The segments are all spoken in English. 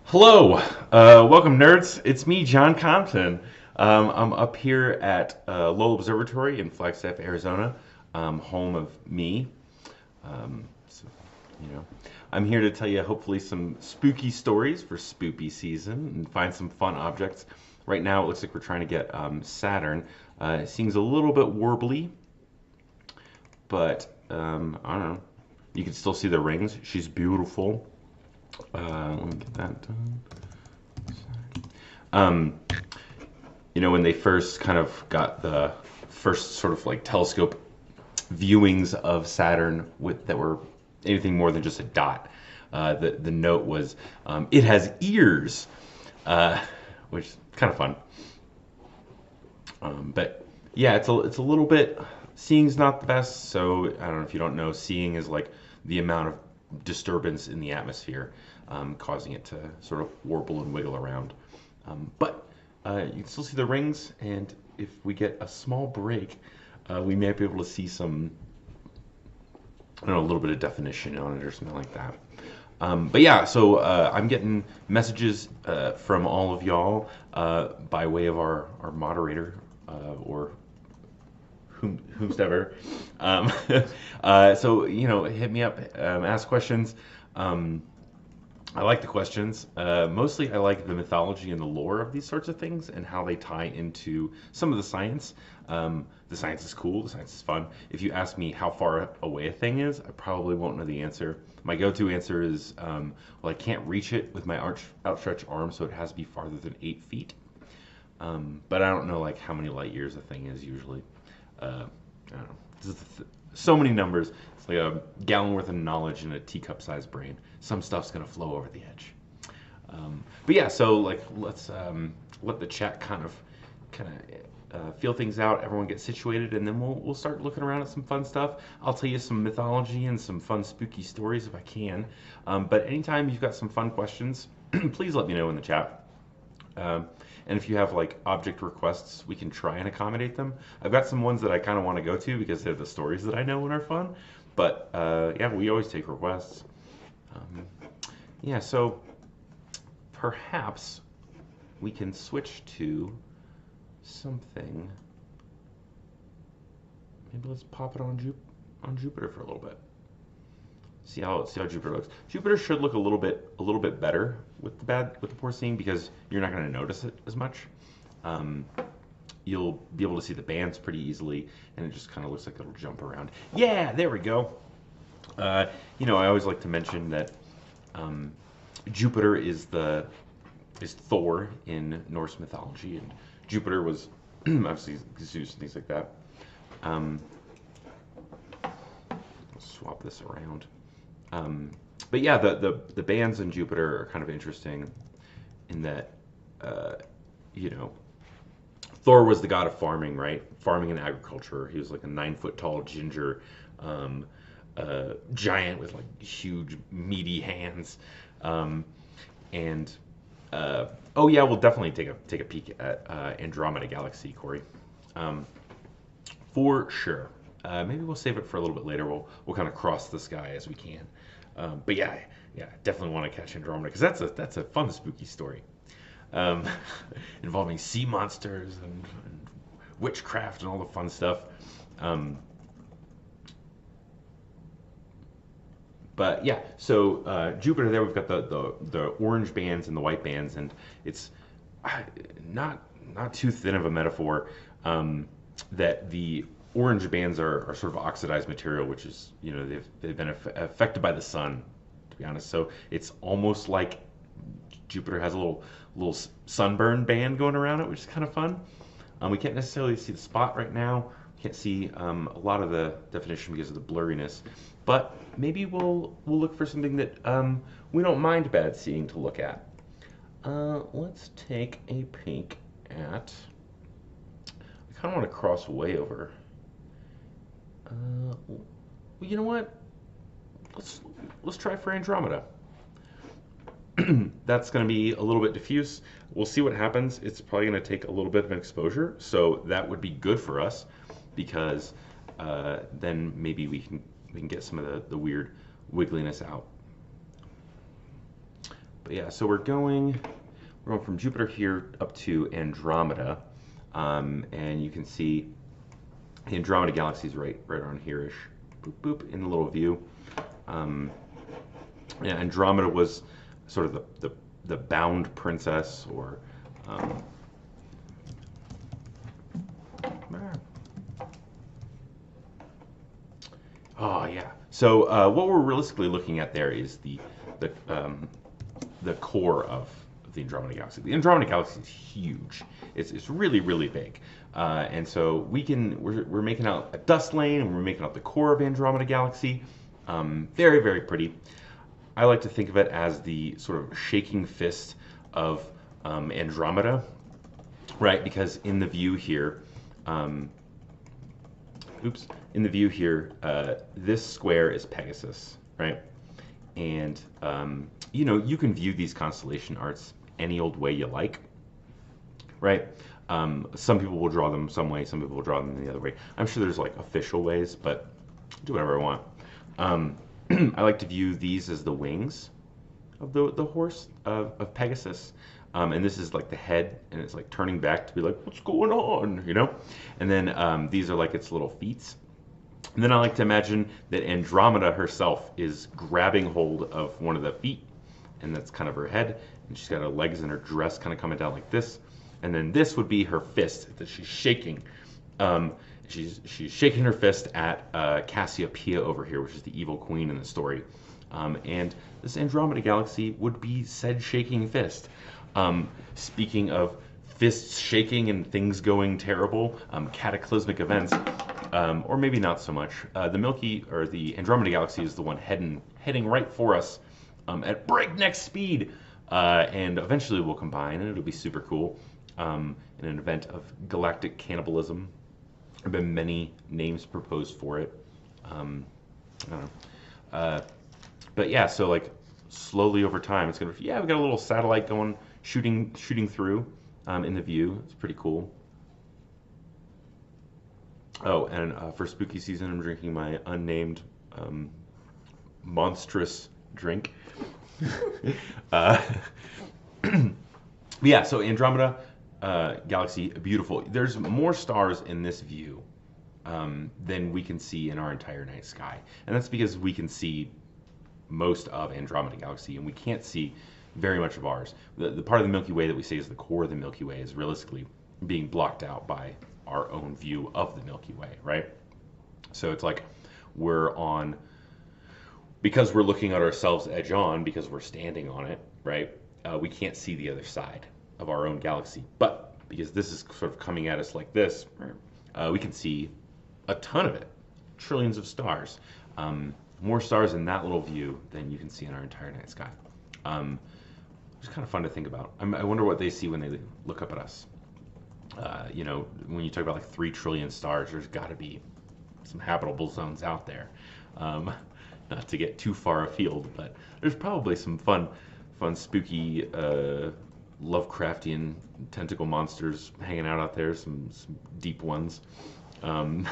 Hello, welcome nerds. It's me, John Compton. I'm up here at Lowell Observatory in Flagstaff, Arizona, home of me. So, you know, I'm here to tell you hopefully some spooky stories for spoopy season and find some fun objects. Right now, it looks like we're trying to get Saturn. It seems a little bit warbly, but I don't know. You can still see the rings. She's beautiful. Let me get that done. Um, when they first kind of got the first sort of like telescope viewings of Saturn that were anything more than just a dot, the note was it has ears, which is kind of fun. But yeah, it's a little bit. Seeing's not the best, so I don't know if you don't know. Seeing is like the amount of disturbance in the atmosphere, causing it to sort of warble and wiggle around. But you can still see the rings, and if we get a small break, we may be able to see some, I don't know, a little bit of definition on it or something like that. But yeah, so I'm getting messages from all of y'all by way of our moderator or whomsoever. So, hit me up, ask questions. I like the questions. Mostly I like the mythology and the lore of these sorts of things and how they tie into some of the science. The science is cool, the science is fun. If you ask me how far away a thing is, I probably won't know the answer. My go-to answer is, well, I can't reach it with my outstretched arm, so it has to be farther than 8 feet. But I don't know like how many light years a thing is usually. I don't know. So many numbers. It's like a gallon worth of knowledge in a teacup-sized brain. Some stuff's gonna flow over the edge. But yeah, so like let's let the chat kind of feel things out. Everyone get situated, and then we'll start looking around at some fun stuff. I'll tell you some mythology and some fun spooky stories if I can. But anytime you've got some fun questions, please let me know in the chat. And if you have like object requests, we can try and accommodate them. I've got some ones that I kind of want to go to because they're the stories that I know and are fun. But yeah, we always take requests. Yeah, so perhaps we can switch to something. Maybe let's pop it on Jupiter for a little bit. See how Jupiter looks. Jupiter should look a little bit better with the poor seeing because you're not going to notice it as much. You'll be able to see the bands pretty easily, and it just kind of looks like it'll jump around. Yeah, there we go. I always like to mention that Jupiter is Thor in Norse mythology, and Jupiter was obviously Zeus and things like that. Let's swap this around. But yeah, the bands in Jupiter are kind of interesting in that, Thor was the god of farming, right? Farming and agriculture. He was like a 9-foot tall ginger giant with like huge meaty hands. Oh yeah, we'll definitely take a peek at Andromeda Galaxy, Corey, for sure. Maybe we'll save it for a little bit later. We'll kind of cross the sky as we can. But yeah, definitely want to catch Andromeda because that's a fun spooky story, involving sea monsters and witchcraft and all the fun stuff. But yeah, so Jupiter there, we've got the orange bands and the white bands, and it's not too thin of a metaphor that the orange bands are sort of oxidized material, which is, they've been affected by the sun, to be honest. So it's almost like Jupiter has a little sunburn band going around it, which is kind of fun. We can't necessarily see the spot right now. We can't see a lot of the definition because of the blurriness. But maybe we'll look for something that we don't mind bad seeing to look at. Let's take a peek at. I kind of want to cross way over. Well, you know what? Let's try for Andromeda. That's going to be a little bit diffuse. We'll see what happens. It's probably going to take a little bit of an exposure, so that would be good for us because then maybe we can get some of the weird wiggliness out. But yeah, so we're going from Jupiter here up to Andromeda, and you can see the Andromeda Galaxy is right around here-ish, boop boop, in the little view. Yeah, Andromeda was sort of the bound princess, or oh yeah. So what we're realistically looking at there is the core of the Andromeda Galaxy. The Andromeda Galaxy is huge. It's really, really big. And so we're making out a dust lane, and we're making out the core of Andromeda Galaxy. Very, very pretty. I like to think of it as the sort of shaking fist of Andromeda, right? Because in the view here, this square is Pegasus, right? And you know, you can view these constellation arts any old way you like, right? Some people will draw them some way, some people will draw them the other way. I'm sure there's like official ways, but do whatever I want. I like to view these as the wings of the horse of Pegasus. And this is like the head, and it's like turning back to be like, what's going on, you know? And then these are like its little feet. And then I like to imagine that Andromeda herself is grabbing hold of one of the feet, and that's kind of her head, and she's got her legs and her dress kind of coming down like this. And then this would be her fist that she's shaking. She's shaking her fist at Cassiopeia over here, which is the evil queen in the story. And this Andromeda Galaxy would be said shaking fist. Speaking of fists shaking and things going terrible, cataclysmic events, or maybe not so much. The Andromeda Galaxy is the one heading right for us at breakneck speed, and eventually we'll combine, and it'll be super cool. In an event of galactic cannibalism. There have been many names proposed for it. I don't know. But yeah, so like slowly over time, it's gonna. Yeah, we got a little satellite going, shooting through in the view. It's pretty cool. Oh, and for spooky season, I'm drinking my unnamed monstrous drink. Yeah, so Andromeda Galaxy, beautiful. There's more stars in this view than we can see in our entire night sky. And that's because we can see most of Andromeda Galaxy, and we can't see very much of ours. The part of the Milky Way that we say is the core of the Milky Way is realistically being blocked out by our own view of the Milky Way, right? So it's like because we're looking at ourselves edge on, because we're standing on it, right? We can't see the other side of our own galaxy. But because this is sort of coming at us like this, we can see a ton of it, trillions of stars. More stars in that little view than you can see in our entire night sky. It's kind of fun to think about. I wonder what they see when they look up at us. You know, when you talk about like 3 trillion stars, there's got to be some habitable zones out there. Not to get too far afield, but there's probably some fun spooky Lovecraftian tentacle monsters hanging out there. Some deep ones on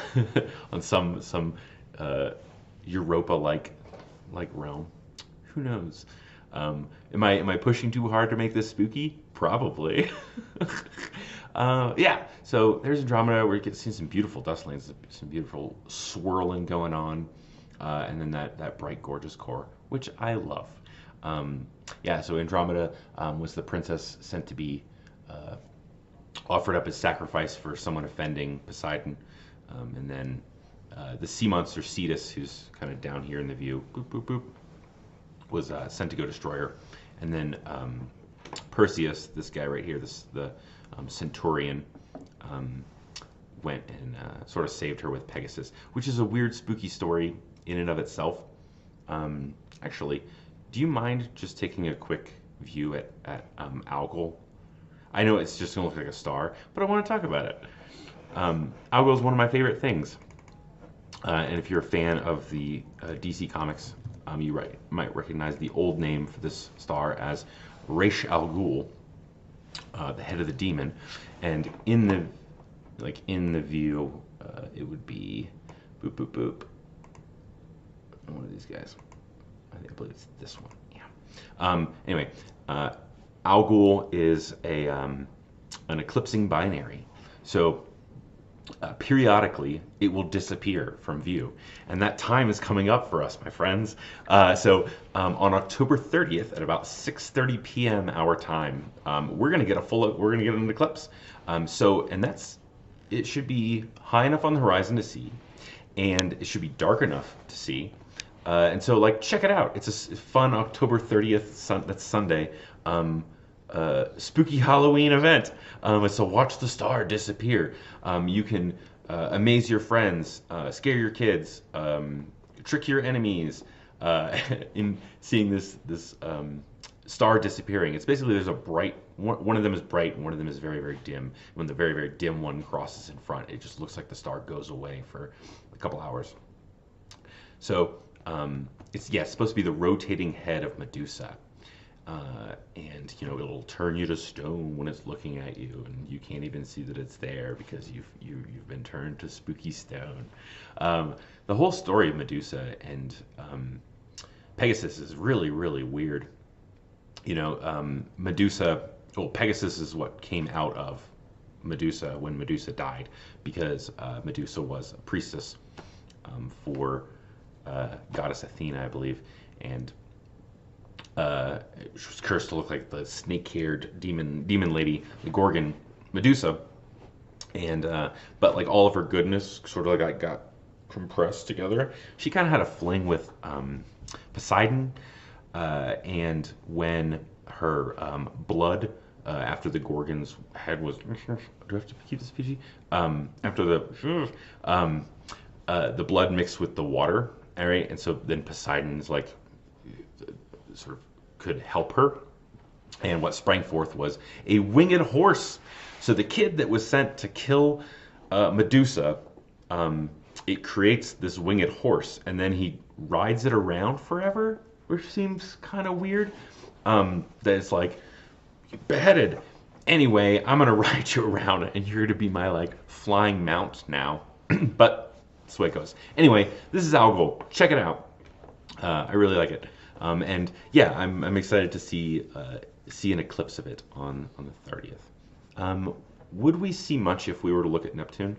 some Europa-like realm. Who knows? Am I pushing too hard to make this spooky? Probably. Yeah. So there's Andromeda. We're seeing some beautiful dust lanes, some beautiful swirling going on, and then that bright, gorgeous core, which I love. Yeah. So Andromeda was the princess sent to be offered up as sacrifice for someone offending Poseidon, and then the sea monster Cetus, who's kind of down here in the view, boop boop boop, was sent to go destroy her, and then Perseus, this guy right here, the Centurion, went and sort of saved her with Pegasus, which is a weird, spooky story in and of itself. Actually, do you mind just taking a quick view at Algol? I know it's just going to look like a star, but I want to talk about it. Algol is one of my favorite things. And if you're a fan of the DC Comics, you might recognize the old name for this star as Ra's al Ghul, the head of the demon. And in the view, it would be boop boop boop. One of these guys. I believe it's this one. Yeah. Anyway, Algol is an eclipsing binary. So periodically it will disappear from view, and that time is coming up for us, my friends. On October 30th at about 6:30 p.m. our time, we're gonna get an eclipse. It should be high enough on the horizon to see, and it should be dark enough to see. Check it out. It's a fun October 30th, that's Sunday, spooky Halloween event. It's a watch the star disappear. You can amaze your friends, scare your kids, trick your enemies in seeing this star disappearing. It's basically there's a bright one of them is bright and one of them is very, very dim. When the very, very dim one crosses in front, it just looks like the star goes away for a couple hours. So it's supposed to be the rotating head of Medusa. And it'll turn you to stone when it's looking at you, and you can't even see that it's there because you've been turned to spooky stone. The whole story of Medusa and Pegasus is really, really weird. Pegasus is what came out of Medusa when Medusa died, because Medusa was a priestess for goddess Athena, I believe, and she was cursed to look like the snake-haired demon lady, the Gorgon Medusa, and but like all of her goodness sort of like got compressed together. She kind of had a fling with Poseidon, and when her blood after the Gorgon's head was, do I have to keep this PG? After the blood mixed with the water, all right, and so then Poseidon's like sort of could help her, and what sprang forth was a winged horse. So the kid that was sent to kill Medusa, it creates this winged horse, and then he rides it around forever, which seems kind of weird. That it's like, beheaded. Anyway, I'm gonna ride you around, and you're gonna be my like flying mount now. But that's the way it goes. Anyway, this is Algol. Check it out. I really like it. And yeah, I'm excited to see an eclipse of it on the 30th. Would we see much if we were to look at Neptune?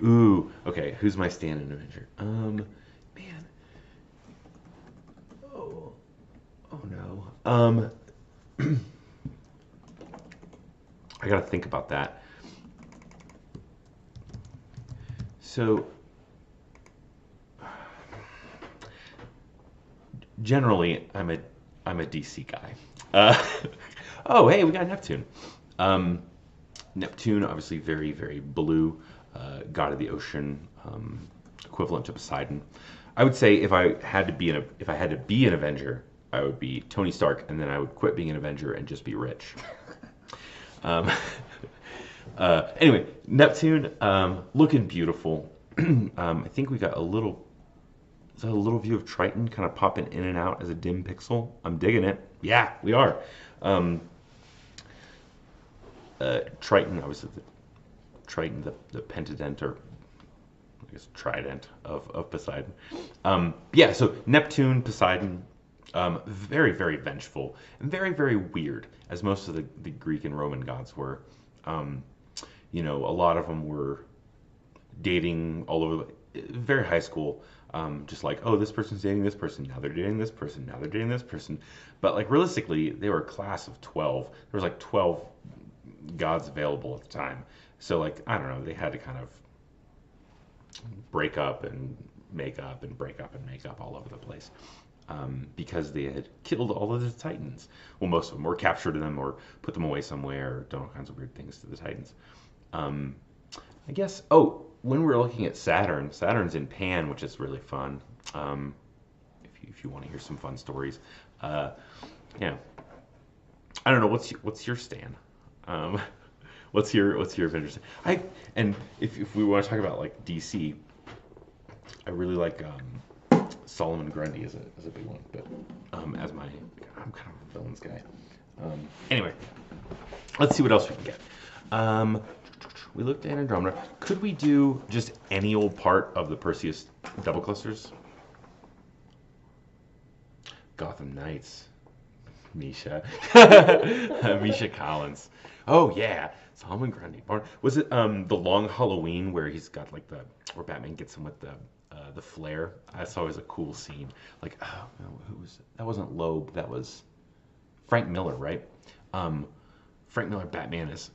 Ooh, okay. Who's my stand-in Avenger? Man. Oh no. I gotta think about that. So, generally, I'm a DC guy. Oh, hey, we got Neptune. Neptune, obviously, very, very blue, god of the ocean, equivalent to Poseidon. I would say if I had to be an Avenger, I would be Tony Stark, and then I would quit being an Avenger and just be rich. Anyway, Neptune, looking beautiful. I think we got a little view of Triton kind of popping in and out as a dim pixel. I'm digging it. Yeah, we are. Triton, obviously, the pentadent, or I guess trident of Poseidon. Yeah, so Neptune, Poseidon, very, very vengeful and very, very weird, as most of the Greek and Roman gods were. A lot of them were dating all over, very high school, just like, oh, this person's dating this person, now they're dating this person, now they're dating this person. But like realistically, they were a class of 12. There was like 12 gods available at the time. So like, I don't know, they had to kind of break up and make up and break up and make up all over the place. Because they had killed all of the Titans. Well, most of them, or captured them, or put them away somewhere, or done all kinds of weird things to the Titans. I guess, when we're looking at Saturn's in Pan, which is really fun. If you want to hear some fun stories. Yeah. I don't know, what's your stand? What's your Avenger stand? And if we want to talk about like DC, I really like Solomon Grundy is a big one, but I'm kind of a villains guy. Anyway, Let's see what else we can get. We looked at Andromeda. Could we do just any old part of the Perseus double clusters? Gotham Knights. Misha. Misha Collins. Oh yeah. Solomon Grundy. Was it the Long Halloween where he's got like where Batman gets him with the flare? That's always a cool scene. Like, oh no, who was it? That wasn't Loeb. That was Frank Miller, right? Frank Miller Batman is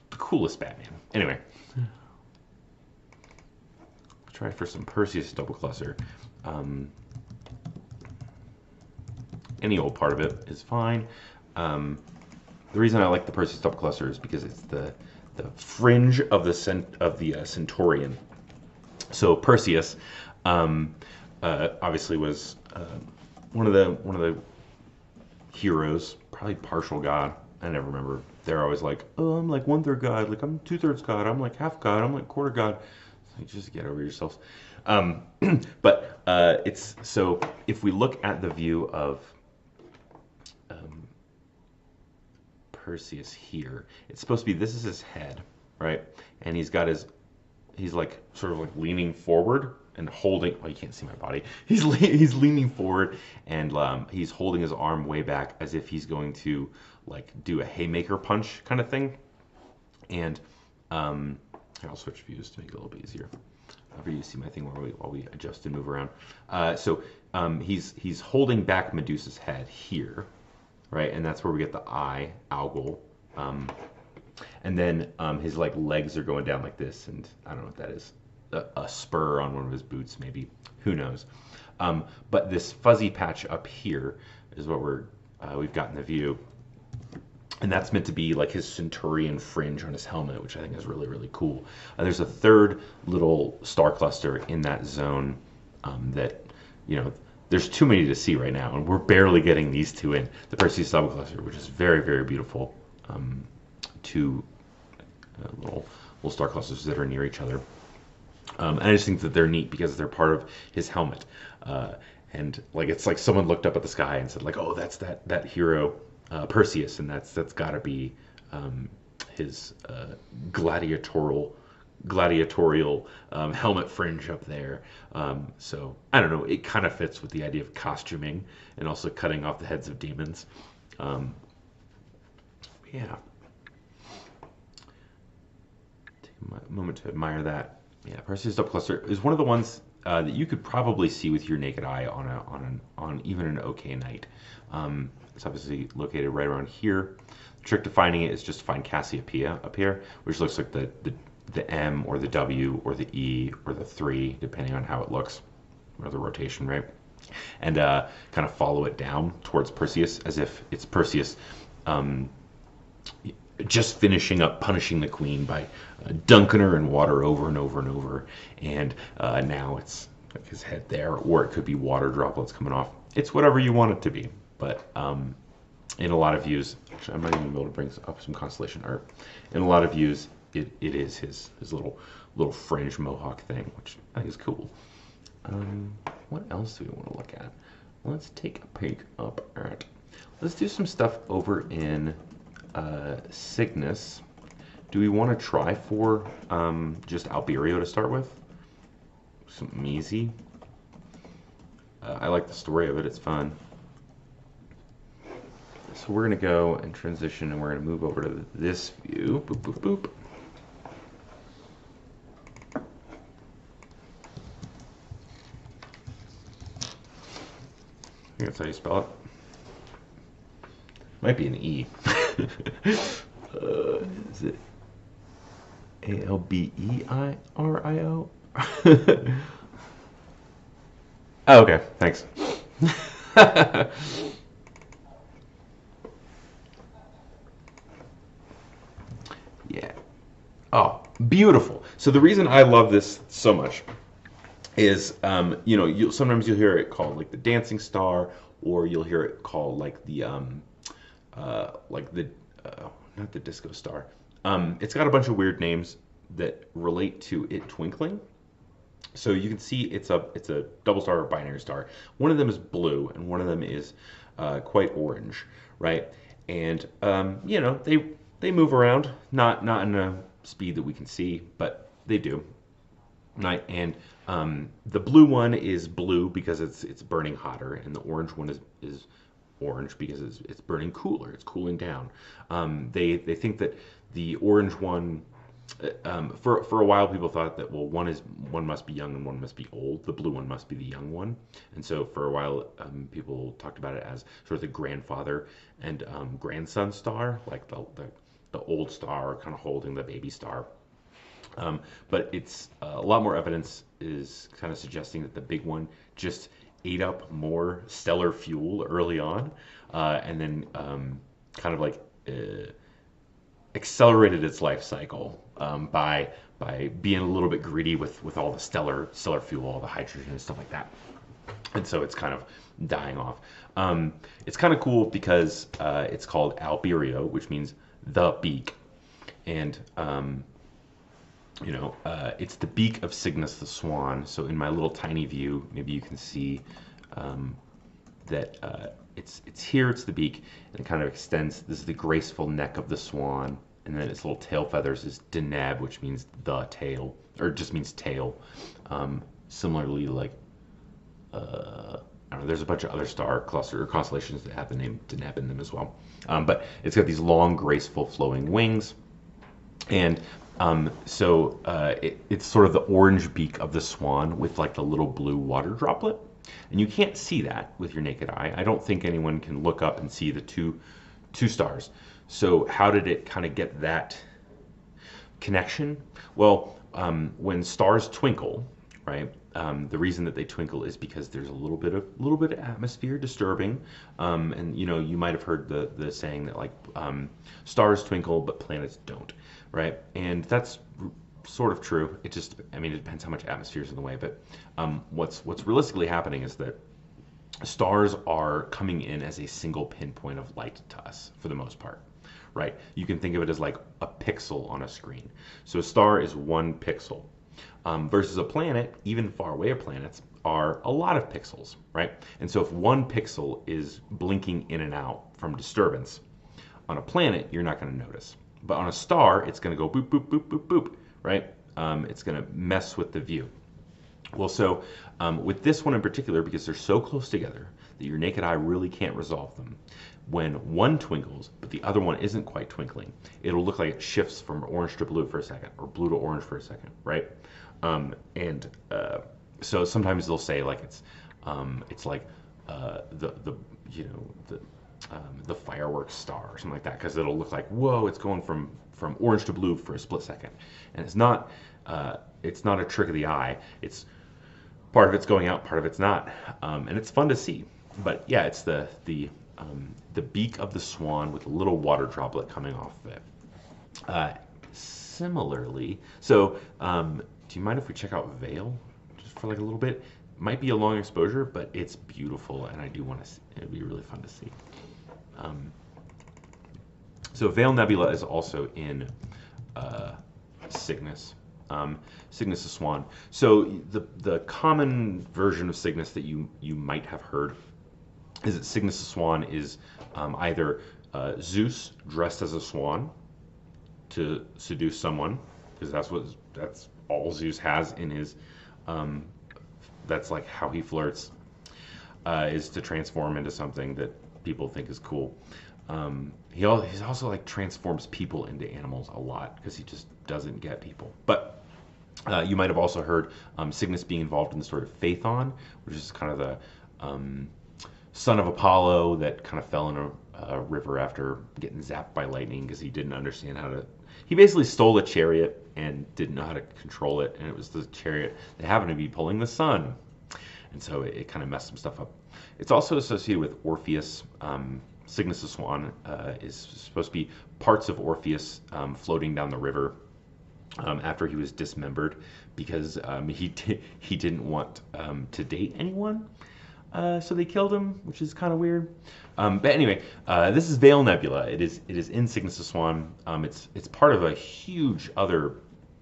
the coolest Batman. Anyway, try for some Perseus double cluster. Any old part of it is fine. The reason I like the Perseus double cluster is because it's the fringe of the Centaurian. So Perseus, obviously was one of the heroes, probably partial god. I never remember. They're always like, oh, I'm like 1/3 god, like I'm 2/3 god, I'm like half god, I'm like quarter god. So just get over yourselves. But it's so if we look at the view of Perseus here, it's supposed to be, this is his head, right? And he's like sort of like leaning forward and holding, oh, you can't see my body. He's leaning forward and he's holding his arm way back as if he's going to like do a haymaker punch kind of thing. And here, I'll switch views to make it a little bit easier. However you see my thing while we adjust and move around. So he's holding back Medusa's head here, right? And that's where we get the eye, Algol. And then his like legs are going down like this, and I don't know what that is. A spur on one of his boots, maybe. Who knows? But this fuzzy patch up here is what we've got in the view. And that's meant to be like his Centurion fringe on his helmet, which I think is really, really cool. There's a third little star cluster in that zone that, you know, there's too many to see right now, and we're barely getting these two in. The Perseus double cluster, which is very, very beautiful. Two little star clusters that are near each other. And I just think that they're neat because they're part of his helmet. And like it's like someone looked up at the sky and said like, oh, that's that hero Perseus, and that's got to be his gladiatorial helmet fringe up there. So I don't know, it kind of fits with the idea of costuming and also cutting off the heads of demons. Yeah. Take a moment to admire that. Yeah, Perseus double cluster is one of the ones that you could probably see with your naked eye on even an okay night. It's obviously located right around here. The trick to finding it is just to find Cassiopeia up here, which looks like the M or the W or the E or the 3, depending on how it looks, or the rotation, right? And kind of follow it down towards Perseus as if it's Perseus just finishing up punishing the queen by dunking her in water over and over and over. And now it's like his head there, or it could be water droplets coming off. It's whatever you want it to be. But in a lot of views, actually, I might even be able to bring up some constellation art. In a lot of views, it is his little fringe mohawk thing, which I think is cool. What else do we want to look at? Let's take a peek up at. Let's do some stuff over in Cygnus. Do we want to try for just Albirio to start with? Something easy. I like the story of it. It's fun. So we're going to go and transition, and we're going to move over to this view. Boop, boop, boop. I think that's how you spell it. Might be an E. Is it Alberio? Oh, okay. Thanks. Yeah. Oh, beautiful. So the reason I love this so much is, you know, sometimes you'll hear it called like the dancing star, or you'll hear it called like the not the disco star. It's got a bunch of weird names that relate to it twinkling. So you can see it's a double star or binary star. One of them is blue, and one of them is quite orange, right? And you know, They move around, not in a speed that we can see, but they do. Right, and the blue one is blue because it's burning hotter, and the orange one is orange because it's burning cooler. It's cooling down. They think that the orange one, for a while people thought that, well, one must be young and one must be old. The blue one must be the young one, and so for a while people talked about it as sort of the grandfather and grandson star, like the old star kind of holding the baby star. But it's a lot more evidence is kind of suggesting that the big one just ate up more stellar fuel early on, and then kind of like accelerated its life cycle by being a little bit greedy with all the stellar fuel, all the hydrogen and stuff like that. And so it's kind of dying off. It's kind of cool because it's called Albirio, which means the beak, and it's the beak of Cygnus the Swan. So in my little tiny view, maybe you can see that it's here, it's the beak, and it kind of extends. This is the graceful neck of the swan, and then its little tail feathers is deneb, which means the tail, or just means tail. Similarly, like, I don't know, there's a bunch of other star cluster or constellations that have the name deneb in them as well. But it's got these long, graceful, flowing wings, and it's sort of the orange beak of the swan with like the little blue water droplet. And you can't see that with your naked eye. I don't think anyone can look up and see the two stars. So how did it kind of get that connection? Well, when stars twinkle, right? The reason that they twinkle is because there's a little bit of atmosphere disturbing, and you might have heard the saying that like stars twinkle but planets don't, right? And that's sort of true. It depends how much atmosphere is in the way. But what's realistically happening is that stars are coming in as a single pinpoint of light to us for the most part, right? You can think of it as like a pixel on a screen. So a star is one pixel. Versus a planet, even far away planets, are a lot of pixels, right? And so if one pixel is blinking in and out from disturbance, on a planet, you're not going to notice. But on a star, it's going to go boop, boop, boop, boop, boop, right? It's going to mess with the view. Well, so with this one in particular, because they're so close together that your naked eye really can't resolve them, when one twinkles, but the other one isn't quite twinkling, it'll look like it shifts from orange to blue for a second, or blue to orange for a second, right? So sometimes they'll say like it's like the fireworks star or something like that, because it'll look like, whoa, it's going from orange to blue for a split second, and it's not a trick of the eye. It's part of it's going out, part of it's not, and it's fun to see. But yeah, it's the beak of the swan with a little water droplet coming off of it. Similarly, so do you mind if we check out Veil just for like a little bit? It might be a long exposure, but it's beautiful, and I do want to see. It'd be really fun to see. So Veil Nebula is also in Cygnus. Cygnus the Swan. So the common version of Cygnus that you might have heard is that Cygnus the Swan is either Zeus dressed as a swan to seduce someone, because that's all Zeus has in his. That's like how he flirts, is to transform into something that people think is cool. He's also like transforms people into animals a lot because he just doesn't get people. But you might have also heard Cygnus being involved in the sort of Phaethon, which is kind of the son of Apollo that kind of fell in a river after getting zapped by lightning because he didn't understand how to. He basically stole a chariot and didn't know how to control it, and it was the chariot that happened to be pulling the sun, and so it kind of messed some stuff up. It's also associated with Orpheus. Cygnus the Swan is supposed to be parts of Orpheus floating down the river after he was dismembered because he didn't want to date anyone. So they killed him, which is kind of weird. But anyway, this is Veil Nebula. It is in Cygnus the Swan. It's part of a huge other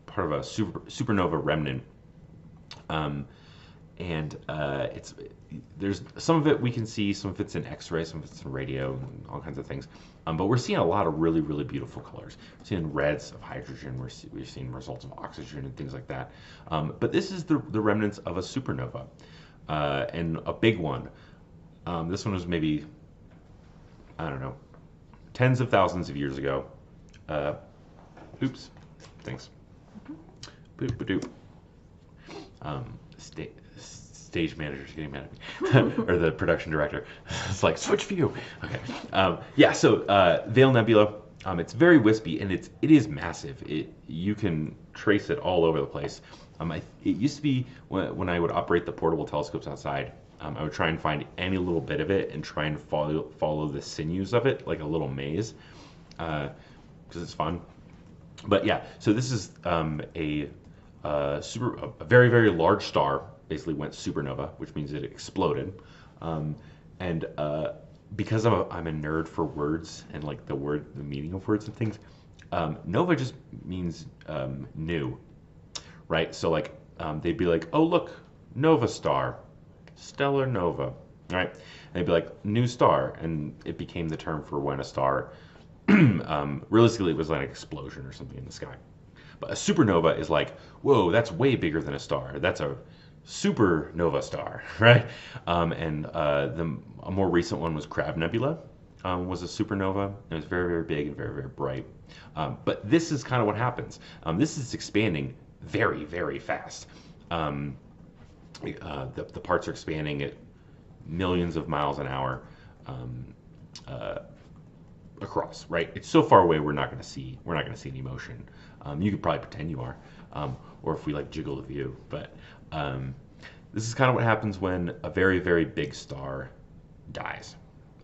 part of a supernova remnant. and there's some of it we can see, some of it's in X-ray, some of it's in radio, and all kinds of things. But we're seeing a lot of really, really beautiful colors. We're seeing reds of hydrogen. We're seeing results of oxygen and things like that. But this is the remnants of a supernova, and a big one. This one was maybe, I don't know, tens of thousands of years ago. Oops, thanks. Boop-a-doop. Stage manager's getting mad at me, or the production director. It's like, switch view. Okay. Yeah. So Veil Nebula. It's very wispy, and it is massive. You can trace it all over the place. It used to be when I would operate the portable telescopes outside. I would try and find any little bit of it and try and follow the sinews of it like a little maze, because it's fun. But yeah, so this is a very, very large star. Basically went supernova, which means it exploded. And because I'm a nerd for words and like the meaning of words and things, nova just means new, right? So like they'd be like, oh look, nova star, stellar nova, right? And they'd be like new star, and it became the term for when a star, realistically, it was like an explosion or something in the sky. But a supernova is like, whoa, that's way bigger than a star. That's a supernova star, right? And a more recent one was Crab Nebula, was a supernova. It was very, very big and very, very bright. But this is kind of what happens. This is expanding very, very fast. The parts are expanding at millions of miles an hour across, right? It's so far away we're not going to see any motion. You could probably pretend you are, or if we like jiggle the view. But this is kind of what happens when a very, very big star dies,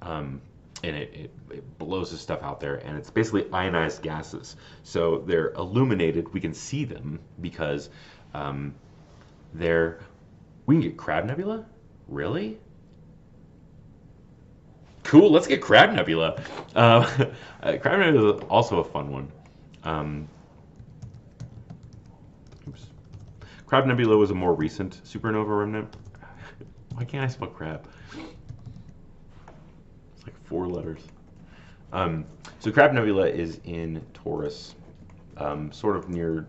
and it blows this stuff out there, and it's basically ionized gases. So they're illuminated. We can see them because we can get Crab Nebula. Really? Cool, let's get Crab Nebula. Crab Nebula is also a fun one. Oops. Crab Nebula was a more recent supernova remnant. Why can't I spell crab? It's like 4 letters. So Crab Nebula is in Taurus, sort of near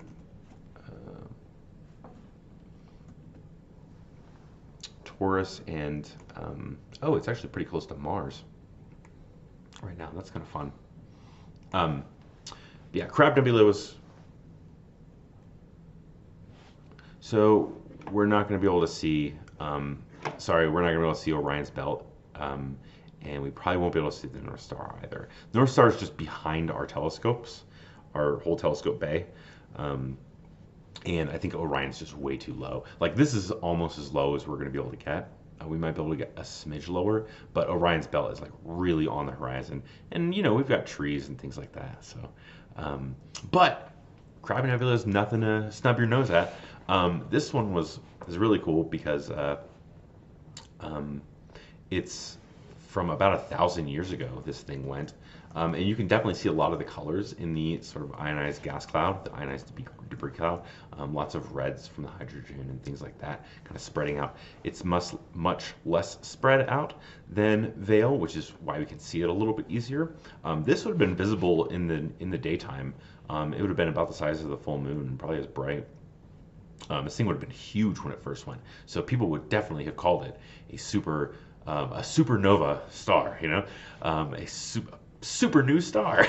Taurus, and oh, it's actually pretty close to Mars right now. That's kind of fun. Yeah, Crab Nebula was. So we're not going to be able to see. Sorry, we're not going to be able to see Orion's Belt, and we probably won't be able to see the North Star either. The North Star is just behind our telescopes, our whole telescope bay. And I think Orion's just way too low. Like, this is almost as low as we're going to be able to get. We might be able to get a smidge lower, but Orion's Belt is like really on the horizon. And, you know, we've got trees and things like that. So, but Crab Nebula is nothing to snub your nose at. This one is really cool because it's from about 1,000 years ago, this thing went. And you can definitely see a lot of the colors in the sort of ionized gas cloud, the ionized debris cloud. Lots of reds from the hydrogen and things like that, kind of spreading out. It's much less spread out than Veil, which is why we can see it a little bit easier. This would have been visible in the daytime. It would have been about the size of the full moon and probably as bright. This thing would have been huge when it first went. So people would definitely have called it a supernova star, you know, a super new star,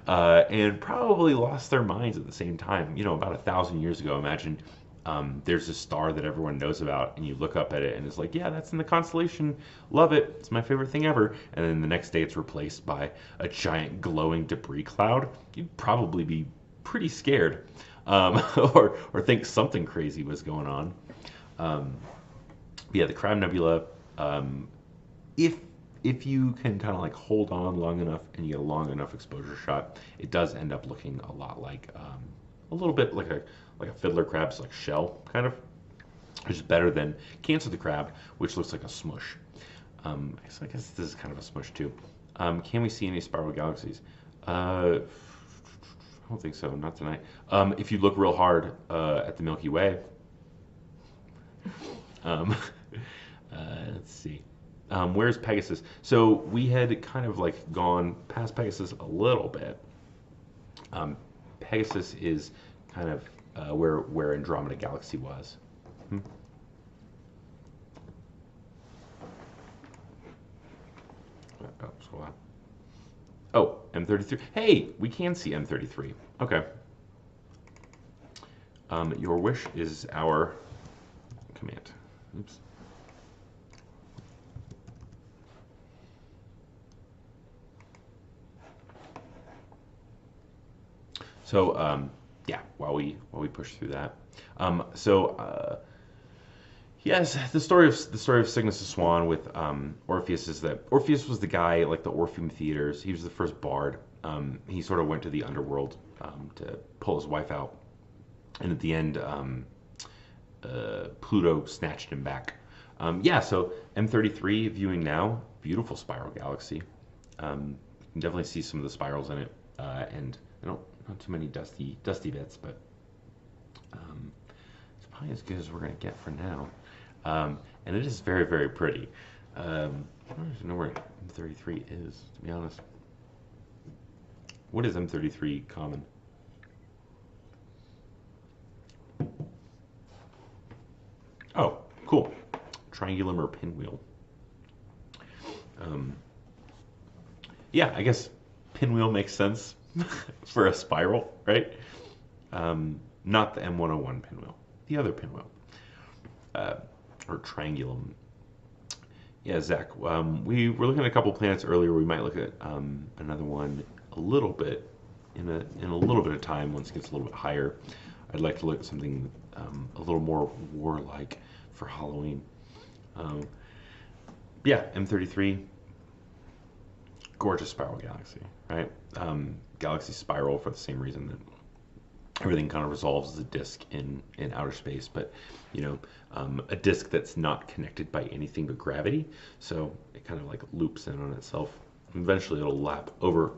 and probably lost their minds at the same time. You know, about 1,000 years ago, imagine there's a star that everyone knows about, and you look up at it, and it's like, yeah, that's in the constellation. Love it. It's my favorite thing ever. And then the next day, it's replaced by a giant glowing debris cloud. You'd probably be pretty scared, or think something crazy was going on. Yeah, the Crab Nebula. If you can kind of like hold on long enough and you get a long enough exposure shot, it does end up looking a lot like a little bit like a fiddler crab's like shell kind of, which is better than Cancer the Crab, which looks like a smush. I guess this is kind of a smush too. Can we see any spiral galaxies? I don't think so, not tonight. If you look real hard at the Milky Way, Um, let's see. Where's Pegasus? So we had kind of like gone past Pegasus a little bit. Pegasus is kind of where Andromeda Galaxy was. Hmm? Oh, scroll on. Oh, M33. Hey, we can see M33. Okay. Your wish is our command. Oops. So yeah, while we push through that, yes, the story of Cygnus X-1 with Orpheus is that Orpheus was the guy like the Orpheum theaters. He was the first bard. He sort of went to the underworld to pull his wife out, and at the end, Pluto snatched him back. Yeah, so M33 viewing now, beautiful spiral galaxy. You can definitely see some of the spirals in it, and not too many dusty bits, but it's probably as good as we're gonna get for now. And it is very, very pretty. I don't even know where M33 is, to be honest. What is M33 common? Oh, cool. Triangulum or pinwheel. Yeah, I guess pinwheel makes sense for a spiral, right? Not the M101 pinwheel, the other pinwheel. Or triangulum. Yeah, Zach, we were looking at a couple planets earlier. We might look at another one a little bit in a little bit of time once it gets a little bit higher. I'd like to look at something a little more warlike for Halloween. Yeah, M33, gorgeous spiral galaxy, right? Galaxy spiral for the same reason that everything kind of resolves as a disk in outer space, but a disk that's not connected by anything but gravity, so it kind of like loops in on itself. Eventually it'll lap over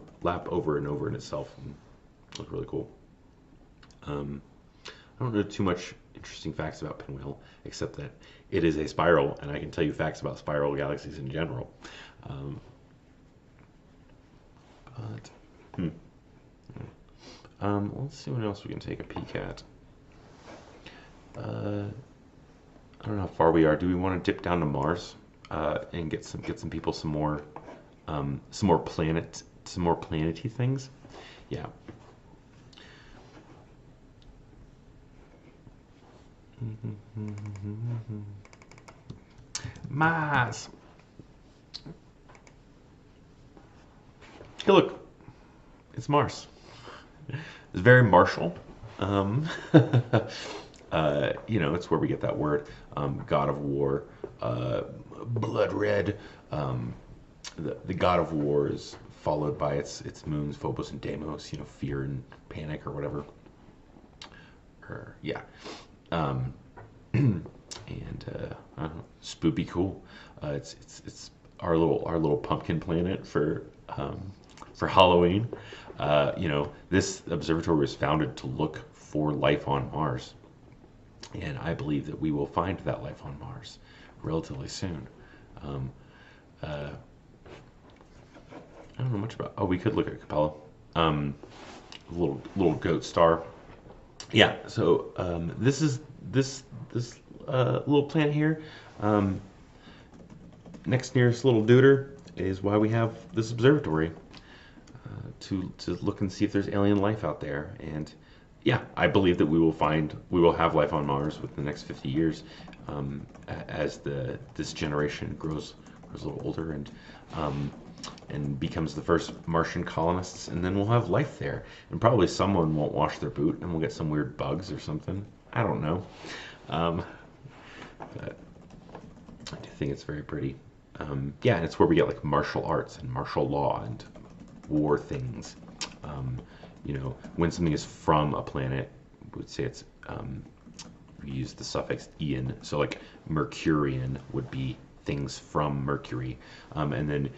and over in itself and look really cool. I don't know too much interesting facts about Pinwheel, except that it is a spiral, and I can tell you facts about spiral galaxies in general. Let's see what else we can take a peek at. I don't know how far we are. Do we want to dip down to Mars and get some people some more planety things? Yeah. Mars. Hey, look, it's Mars. It's very martial. It's where we get that word, God of War, blood red. The God of War is followed by its moons, Phobos and Deimos. Fear and panic or whatever. Yeah. Spoopy cool. It's our little pumpkin planet for Halloween. This observatory was founded to look for life on Mars, and I believe that we will find that life on Mars relatively soon. I don't know much about. Oh, we could look at Capella, little goat star. Yeah. So this is this little planet here. Next nearest little duder is why we have this observatory. To look and see if there's alien life out there, and yeah, I believe that we will have life on Mars within the next 50 years, as this generation grows a little older and becomes the first Martian colonists, and then we'll have life there, and probably someone won't wash their boot, and we'll get some weird bugs or something. I don't know, but I do think it's very pretty. Yeah, and it's where we get like martial arts and martial law and war things. When something is from a planet, we would say it's we use the suffix "ian," so like Mercurian would be things from Mercury, and then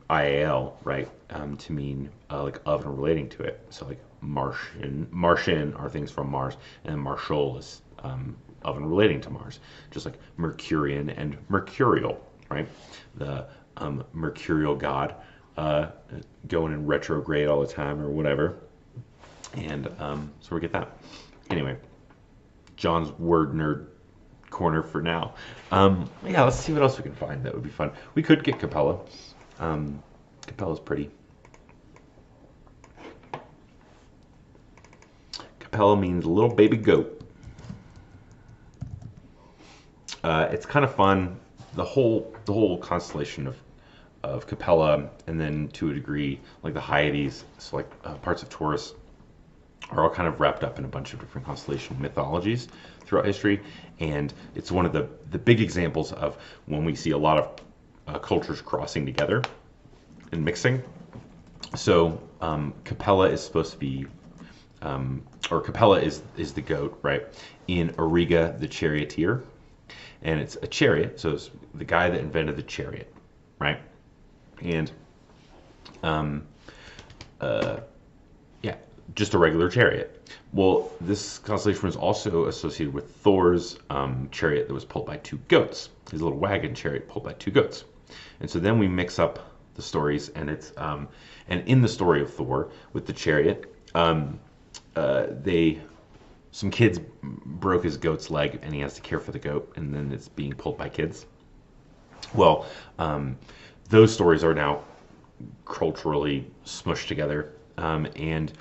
IAL, right, to mean like of and relating to it. So like Martian are things from Mars, and then martial is of and relating to Mars, just like Mercurian and Mercurial, right? The mercurial god going in retrograde all the time or whatever. And so we get that. Anyway, John's word nerd corner for now. Yeah, let's see what else we can find that would be fun. We could get Capella. Capella's pretty. Capella means little baby goat. It's kind of fun. The whole constellation of Capella, and then to a degree like the Hyades, so like parts of Taurus, are all kind of wrapped up in a bunch of different constellation mythologies throughout history, and it's one of the big examples of when we see a lot of cultures crossing together and mixing. So Capella is supposed to be, or Capella is the goat, right? In Auriga the charioteer, and it's a chariot, so it's the guy that invented the chariot, right? And yeah, just a regular chariot. Well, this constellation was also associated with Thor's chariot that was pulled by two goats, his little wagon chariot pulled by two goats. And so then we mix up the stories, and it's and in the story of Thor with the chariot, some kids broke his goat's leg, and he has to care for the goat, and then it's being pulled by kids. Well, those stories are now culturally smushed together, and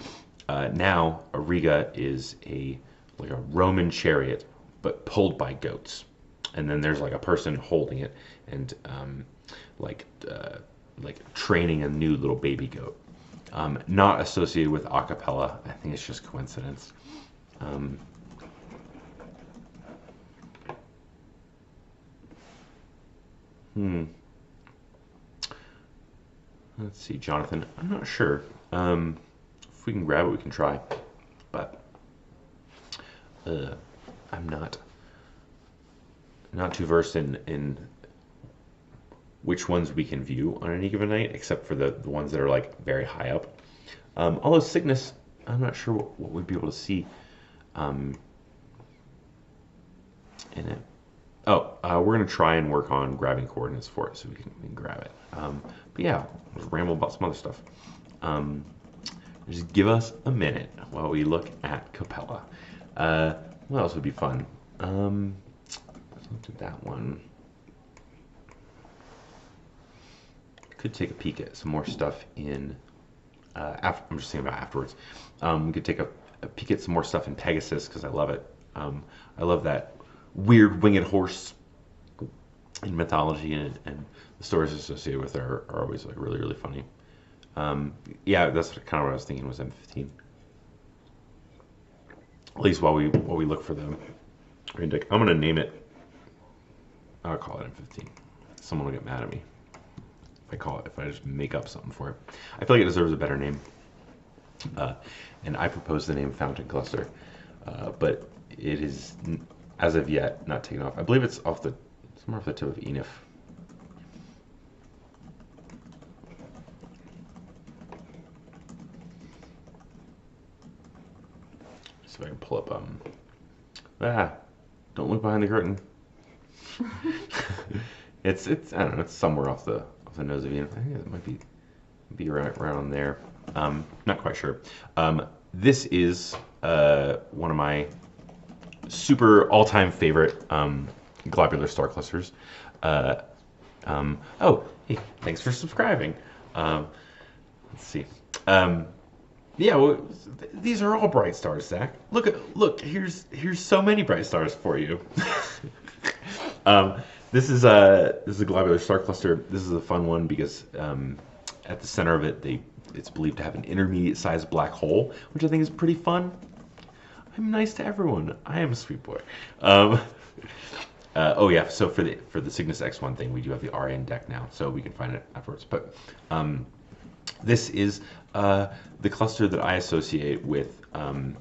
now Auriga is like a Roman chariot, but pulled by goats, and then there's like a person holding it and like training a new little baby goat. Not associated with a cappella. I think it's just coincidence. Let's see, Jonathan. I'm not sure. If we can grab it, we can try. But I'm not too versed in which ones we can view on any given night, except for the ones that are like very high up. Although Cygnus, I'm not sure what we'd be able to see in it. Oh, we're going to try and work on grabbing coordinates for it so we can grab it. But yeah, let's ramble about some other stuff. Just give us a minute while we look at Capella. What else would be fun? Let's look at that one. Could take a peek at some more stuff in. I'm just thinking about afterwards. We could take a peek at some more stuff in Pegasus because I love it. I love that weird winged horse in mythology, and the stories associated with it are always like really, really funny. Yeah, that's kind of what I was thinking was M15. At least while we look for the green deck. I'm gonna name it. I'll call it M15. Someone will get mad at me if I just make up something for it. I feel like it deserves a better name. And I propose the name Fountain Cluster, but it is, as of yet, not taken off. I believe it's somewhere off the tip of Enif. See if I can pull up. Don't look behind the curtain. It's I don't know. It's somewhere off the nose of Enif. I think it might be right around there. Not quite sure. This is one of my super all-time favorite globular star clusters. Oh, hey, thanks for subscribing. Let's see. Yeah, well, these are all bright stars, Zach. Look. Here's so many bright stars for you. This is a globular star cluster. This is a fun one because at the center of it, it's believed to have an intermediate-sized black hole, which I think is pretty fun. I'm nice to everyone. I am a sweet boy. Oh yeah, so for the Cygnus X-1 thing, we do have the Orion deck now, so we can find it afterwards. But this is the cluster that I associate with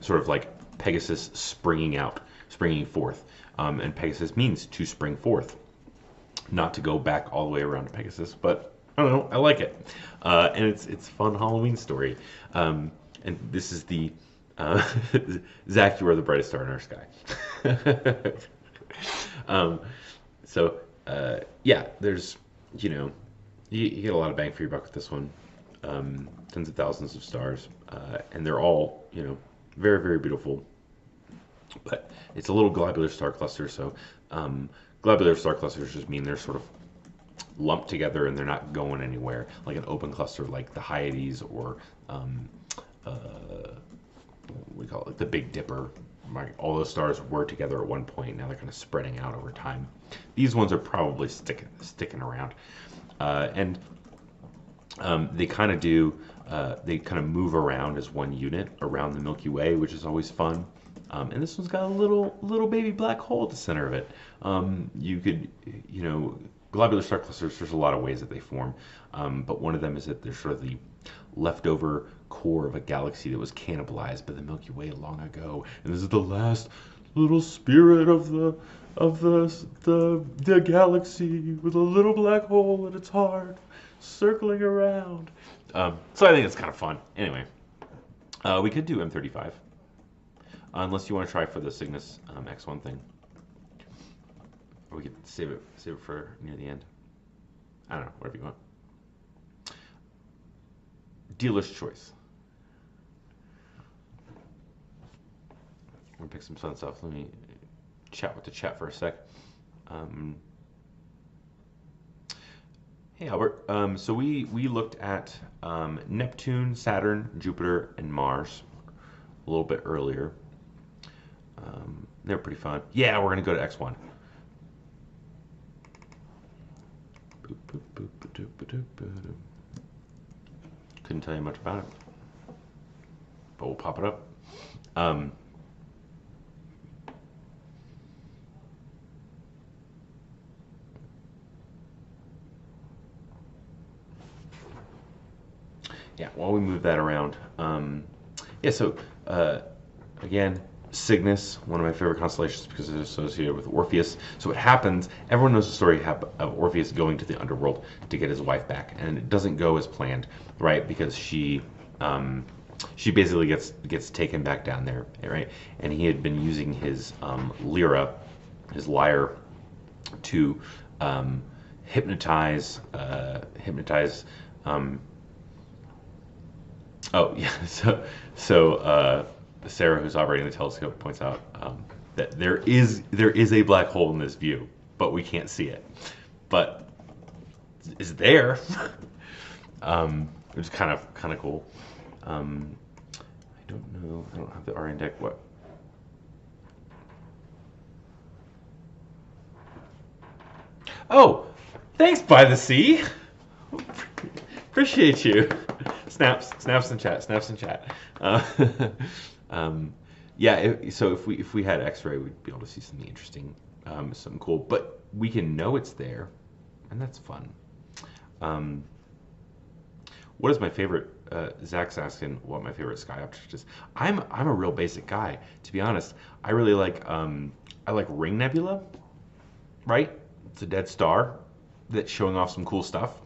sort of like Pegasus springing forth, and Pegasus means to spring forth. Not to go back all the way around to Pegasus, but I don't know, I like it. And it's a fun Halloween story. And this is the Uh, Zach, you are the brightest star in our sky. um, so, yeah, there's, you know, you get a lot of bang for your buck with this one. Tens of thousands of stars, and they're all, you know, very, very beautiful. But it's a little globular star cluster, so globular star clusters just mean they're sort of lumped together and they're not going anywhere, like an open cluster like the Hyades or what do we call it, like the Big Dipper. Like all those stars were together at one point, now they're kind of spreading out over time. These ones are probably sticking around. And they kind of do, they kind of move around as one unit around the Milky Way, which is always fun. And this one's got a little baby black hole at the center of it. You could, you know, globular star clusters, there's a lot of ways that they form. But one of them is that they're sort of the leftover core of a galaxy that was cannibalized by the Milky Way long ago. And this is the last little spirit of the galaxy with a little black hole at its heart circling around. So I think it's kind of fun. Anyway, we could do M35. Unless you want to try for the Cygnus X-1 thing. Or we could save it for near the end. I don't know, whatever you want. Dealer's choice. I'm gonna pick some fun stuff. Let me chat with the chat for a sec. Hey Albert, so we looked at Neptune, Saturn, Jupiter, and Mars a little bit earlier. They're pretty fun. Yeah, we're gonna go to X1. Couldn't tell you much about it, but we'll pop it up. Yeah, while we move that around, yeah. So again, Cygnus, one of my favorite constellations because it's associated with Orpheus. So what happens, everyone knows the story of Orpheus going to the underworld to get his wife back, and it doesn't go as planned, right? Because she basically gets taken back down there, right? And he had been using his lyra, his lyre, to hypnotize. Oh yeah, so Sarah, who's operating the telescope, points out that there is a black hole in this view, but we can't see it. But it's there, which is kind of cool. I don't know. I don't have the Orion deck. What? Oh, thanks, By the Sea. Appreciate you. Snaps in chat. Yeah. So if we had X-ray, we'd be able to see something interesting, something cool. But we can know it's there, and that's fun. What is my favorite? Zach's asking what my favorite sky object is. I'm a real basic guy, to be honest. I really like I like Ring Nebula. Right? It's a dead star that's showing off some cool stuff.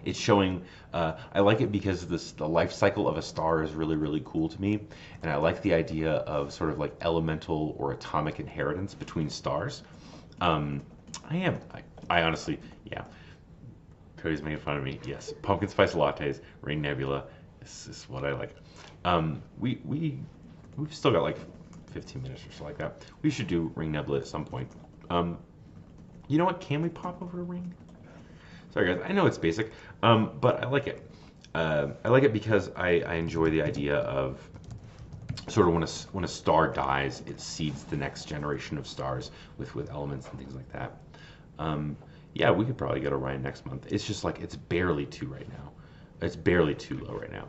It's showing, I like it because the life cycle of a star is really, really cool to me. And I like the idea of sort of like elemental or atomic inheritance between stars. I honestly, yeah. Cody's making fun of me. Yes, pumpkin spice lattes, Ring Nebula. This is what I like. We've still got like 15 minutes or so like that. We should do Ring Nebula at some point. You know what? Can we pop over a ring? Sorry guys, I know it's basic, but I like it. I like it because I enjoy the idea of sort of when a star dies, it seeds the next generation of stars with elements and things like that. Yeah, we could probably get Orion next month. It's just like it's barely 2 right now. It's barely 2 low right now.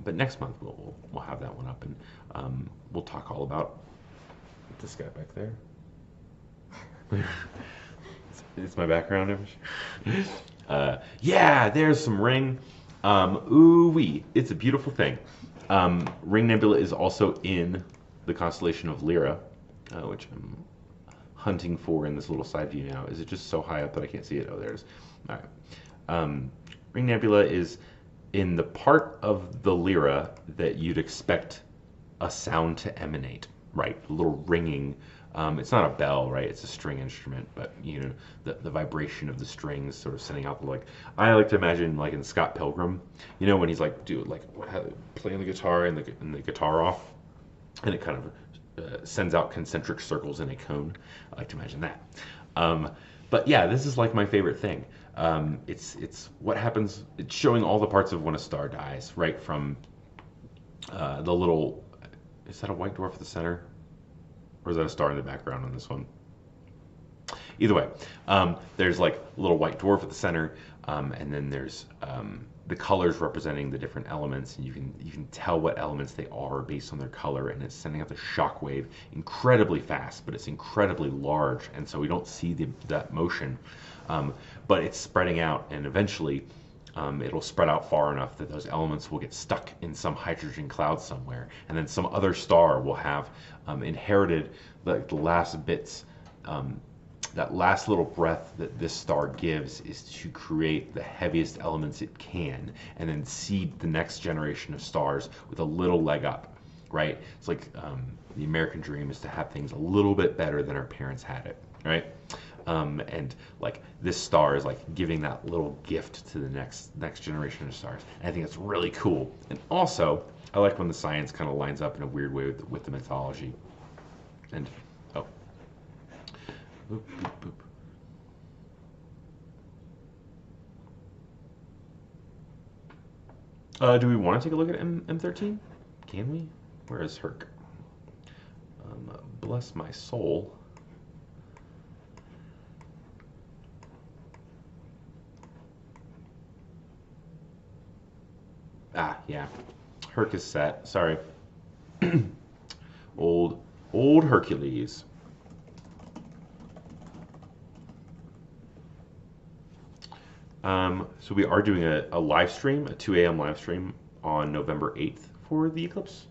But next month we'll have that one up, and we'll talk all about this guy back there. It's my background image. Yeah, there's some ring. Ooh-wee. It's a beautiful thing. Ring Nebula is also in the constellation of Lyra, which I'm hunting for in this little side view now. Is it just so high up that I can't see it? Oh, there it is. All right. Ring Nebula is in the part of the Lyra that you'd expect a sound to emanate, right? A little ringing. It's not a bell, right? It's a string instrument, but you know, the vibration of the strings sort of sending out like, I like to imagine like in Scott Pilgrim, you know, when he's like playing the guitar and the guitar off, and it kind of sends out concentric circles in a cone. I like to imagine that. But yeah, this is like my favorite thing. It's what happens. It's showing all the parts of when a star dies, right? From the little, is that a white dwarf at the center? Or is that a star in the background on this one? Either way, there's like a little white dwarf at the center, and then there's the colors representing the different elements, and you can tell what elements they are based on their color, and it's sending out the shock wave incredibly fast, but it's incredibly large, and so we don't see that motion, but it's spreading out, and eventually it'll spread out far enough that those elements will get stuck in some hydrogen cloud somewhere, and then some other star will have inherited the last bits. That last little breath that this star gives is to create the heaviest elements it can, and then seed the next generation of stars with a little leg up, right? It's like the American dream is to have things a little bit better than our parents had it, right? And like this star is like giving that little gift to the next generation of stars. And I think it's really cool. And also, I like when the science kind of lines up in a weird way with the mythology. And oh, boop, boop, boop. Do we want to take a look at M13? Can we? Where is Herc? Bless my soul. Ah, yeah. Herc is set. Sorry. old Hercules. So we are doing a live stream, a 2 a.m. live stream on November 8th for the eclipse.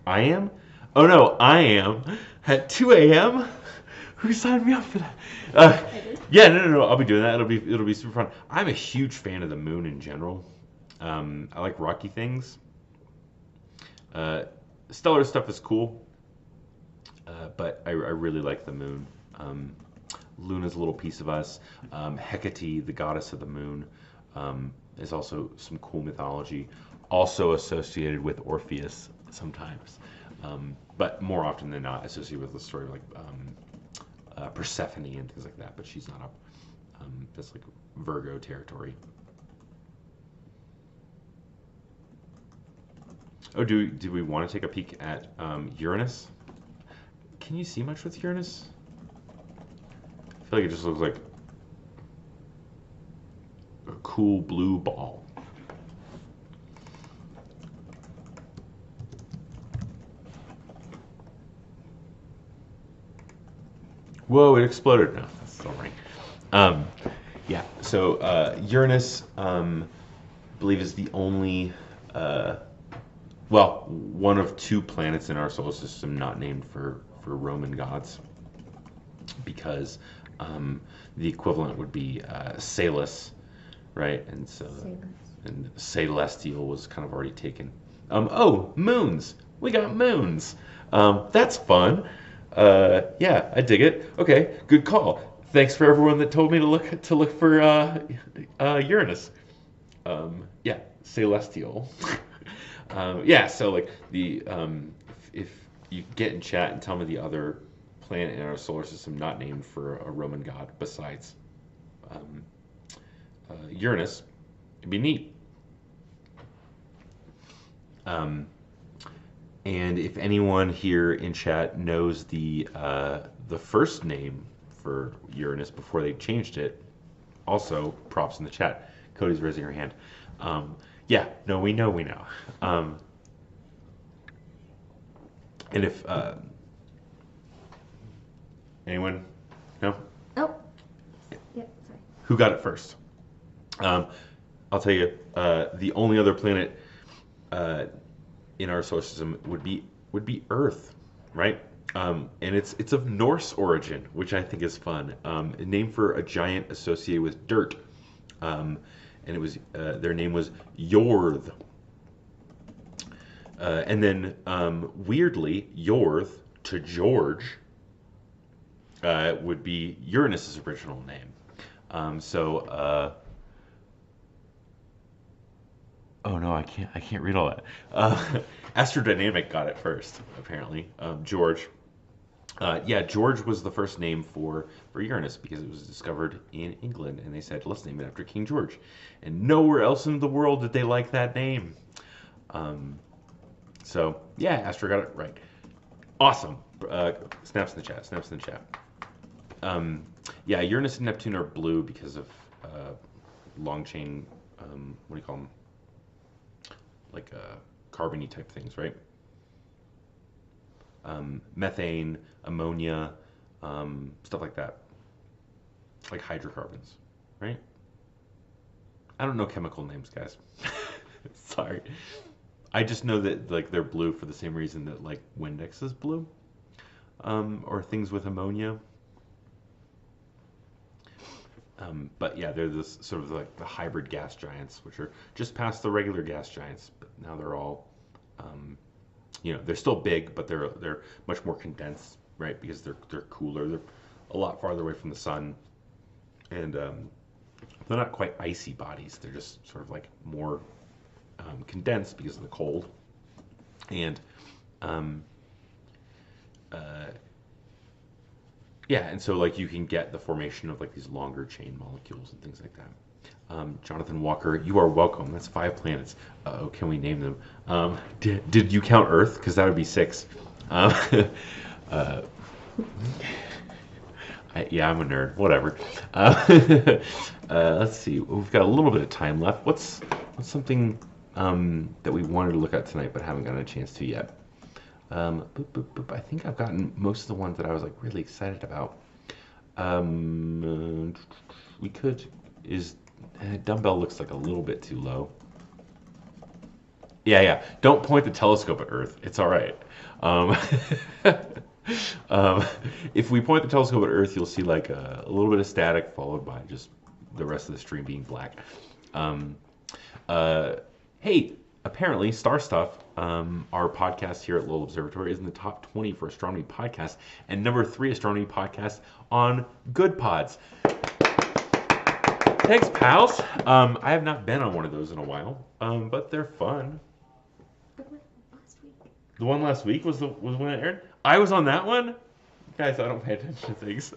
I am? Oh no, I am at 2 a.m. Who signed me up for that? I did. Yeah, no. I'll be doing that. It'll be super fun. I'm a huge fan of the moon in general. I like rocky things. Stellar stuff is cool, but I really like the moon. Luna's a little piece of us. Hecate, the goddess of the moon, is also some cool mythology, also associated with Orpheus sometimes, but more often than not associated with the story of like Persephone and things like that. But she's not up. That's like Virgo territory. Oh, do we want to take a peek at Uranus? Can you see much with Uranus? I feel like it just looks like a cool blue ball. Whoa, it exploded. No, that's still running. Yeah, so Uranus, I believe, is the only, well, one of two planets in our solar system not named for Roman gods, because the equivalent would be Salus, right? And so, and Celestial was kind of already taken. Oh, moons! We got moons. That's fun. Yeah, I dig it. Okay, good call. Thanks for everyone that told me to look for Uranus. Yeah, Celestial. Yeah, so like the if you get in chat and tell me the other planet in our solar system not named for a Roman god besides Uranus, it'd be neat. And if anyone here in chat knows the first name for Uranus before they changed it, also props in the chat. Cody's raising her hand. Yeah, no, we know. And if anyone, no? Oh. Yep, sorry. Who got it first? I'll tell you, the only other planet in our solar system would be Earth, right? And it's of Norse origin, which I think is fun. Named for a giant associated with dirt, and it was their name was Jord. And then weirdly, Yorth to George would be Uranus's original name. Oh no, I can't read all that. Astrodynamic got it first, apparently. George. Yeah, George was the first name for Uranus because it was discovered in England, and they said, let's name it after King George. And nowhere else in the world did they like that name. So, yeah, Astro got it right. Awesome. Snaps in the chat, snaps in the chat. Yeah, Uranus and Neptune are blue because of long chain, what do you call them? Like carbony type things, right? Methane, ammonia, stuff like that. Like hydrocarbons, right? I don't know chemical names, guys. Sorry. I just know that like they're blue for the same reason that like Windex is blue, or things with ammonia. But yeah, they're this sort of like the hybrid gas giants, which are just past the regular gas giants, but now they're all, they're still big, but they're much more condensed, right? Because they're cooler, they're a lot farther away from the sun, and they're not quite icy bodies. They're just sort of like more condensed because of the cold, and yeah, and so like you can get the formation of like these longer chain molecules and things like that. Jonathan Walker, you are welcome. That's 5 planets. Uh-oh, can we name them? Did you count Earth? Because that would be 6. Yeah, I'm a nerd. Whatever. Let's see. We've got a little bit of time left. What's something that we wanted to look at tonight but haven't gotten a chance to yet? I think I've gotten most of the ones that I was like really excited about. We could dumbbell looks like a little bit too low. Yeah. Don't point the telescope at Earth. It's all right. If we point the telescope at Earth, you'll see like a little bit of static followed by just the rest of the stream being black. Hey, apparently Star Stuff, our podcast here at Lowell Observatory, is in the top 20 for astronomy podcasts and number 3 astronomy podcast on Good Pods. Thanks, pals. I have not been on one of those in a while, but they're fun. Last week. The one last week was when it aired. I was on that one. Guys, I don't pay attention to things.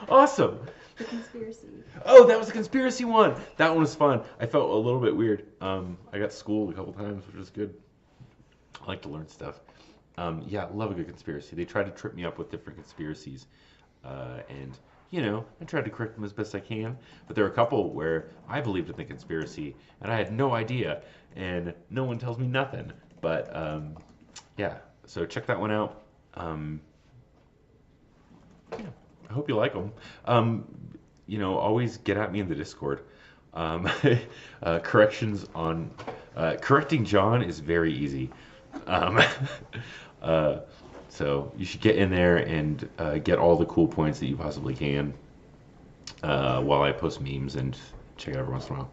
Awesome. The conspiracy. Oh, that was a conspiracy one. That one was fun. I felt a little bit weird. I got schooled a couple times, which was good. I like to learn stuff. Yeah, love a good conspiracy. They tried to trip me up with different conspiracies, and I tried to correct them as best I can. But there were a couple where I believed in the conspiracy and I had no idea, and no one tells me nothing. But yeah, so check that one out. Yeah, I hope you like them. Always get at me in the Discord. Corrections on correcting John is very easy. So you should get in there and get all the cool points that you possibly can while I post memes and check it every once in a while.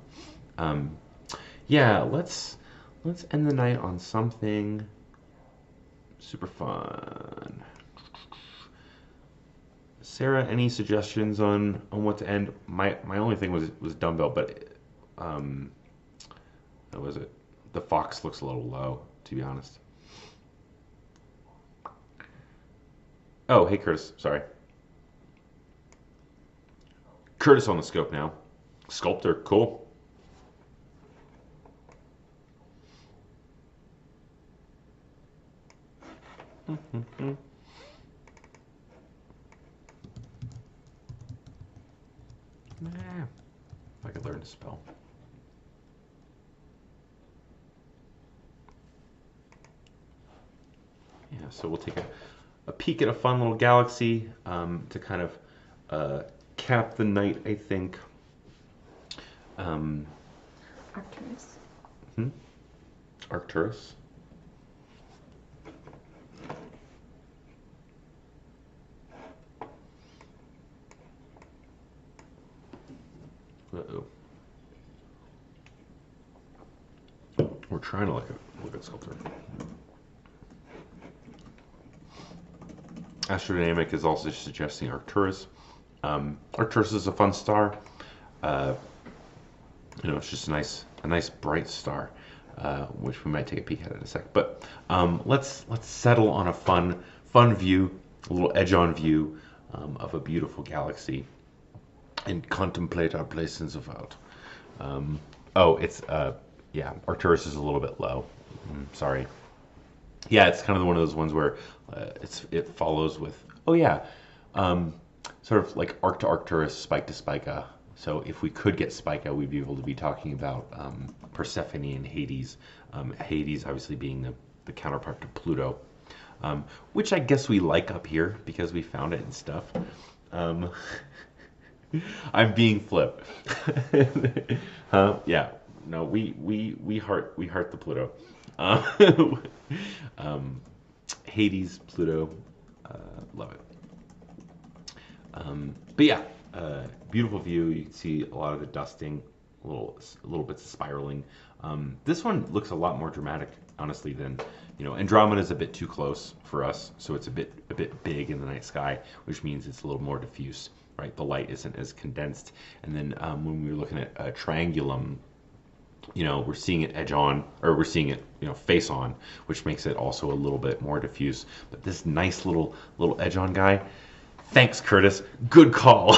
Yeah, let's end the night on something super fun. Sarah, any suggestions on what to end? My only thing was dumbbell, but what was it? The fox looks a little low, to be honest. Oh, hey Curtis, sorry. Curtis on the scope now. Sculptor, cool. If I could learn to spell. Yeah, so we'll take a peek at a fun little galaxy to kind of cap the night, I think. Arcturus. Arcturus. Uh-oh. We're trying to look at Look at Sculptor. Astrodynamic is also suggesting Arcturus. Arcturus is a fun star. It's just a nice bright star, which we might take a peek at in a sec. But let's settle on a fun view, a little edge-on view of a beautiful galaxy, and contemplate our place in the world. Arcturus is a little bit low. Sorry. Yeah, it's kind of one of those ones where it follows with, sort of like arc to Arcturus, spike to Spica. So if we could get Spica, we'd be able to be talking about Persephone and Hades. Hades obviously being the counterpart to Pluto, which I guess we like up here because we found it and stuff. I'm being flip. Yeah. No, we heart the Pluto. Hades, Pluto, love it. But yeah, beautiful view. You can see a lot of the dusting, little bits of spiraling. This one looks a lot more dramatic, honestly, than Andromeda is a bit too close for us, so it's a bit big in the night sky, which means it's a little more diffuse, right? The light isn't as condensed. And then when we were looking at Triangulum, we're seeing it edge on, or we're seeing it, face on, which makes it also a little bit more diffuse. But this nice little edge on guy, thanks, Curtis. Good call.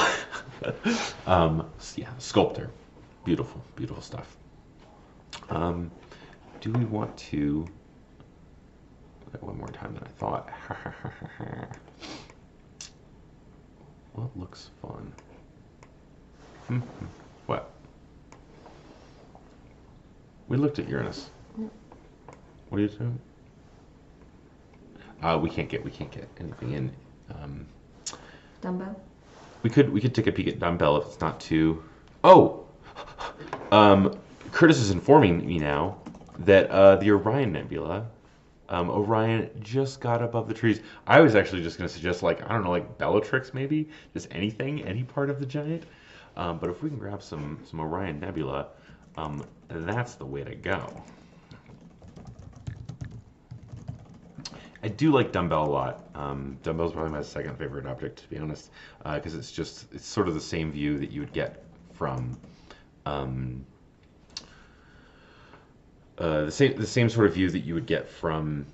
Yeah, Sculptor, beautiful stuff. Do we want to? One more time than I thought. What looks fun? What? We looked at Uranus. What are you doing? We can't get anything in. Dumbbell. We could take a peek at Dumbbell if it's not too. Oh, Curtis is informing me now that the Orion Nebula, Orion just got above the trees. I was actually just going to suggest, like, I don't know, like Bellatrix maybe, just any part of the giant. But if we can grab some Orion Nebula, that's the way to go. I do like Dumbbell a lot. Dumbbell's probably my second favorite object, to be honest, because it's sort of the same view that you would get from the same sort of view that you would get from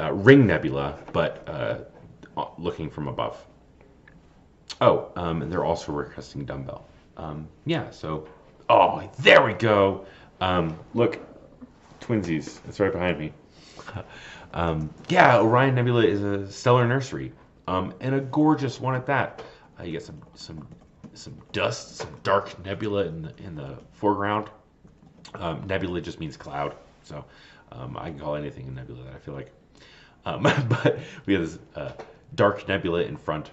Ring Nebula, but looking from above. Oh, and they're also requesting Dumbbell. Yeah, so there we go. Look, twinsies. It's right behind me. Yeah, Orion Nebula is a stellar nursery, and a gorgeous one at that. You get some dust, some dark nebula in the foreground. Nebula just means cloud, so I can call anything a nebula that I feel like. But we have this dark nebula in front,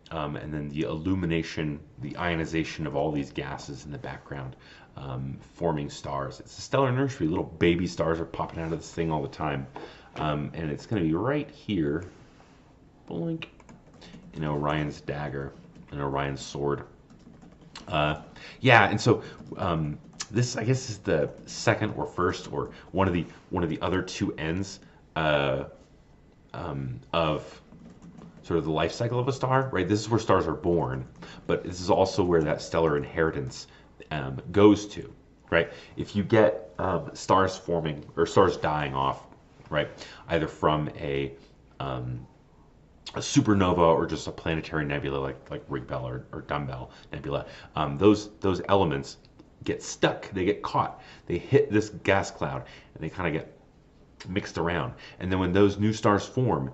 and then the illumination, the ionization of all these gases in the background, forming stars. It's a stellar nursery. Little baby stars are popping out of this thing all the time. And it's going to be right here, blink, in Orion's dagger and Orion's sword. Yeah, and so this, I guess, is the second or first or one of the other two ends of sort of the life cycle of a star, right? This is where stars are born, but this is also where that stellar inheritance goes to, right? If you get stars forming or stars dying off, right, either from a supernova or just a planetary nebula like Ring Bell or Dumbbell Nebula, those elements get stuck, they get caught, they hit this gas cloud, and they kind of get mixed around. And then when those new stars form,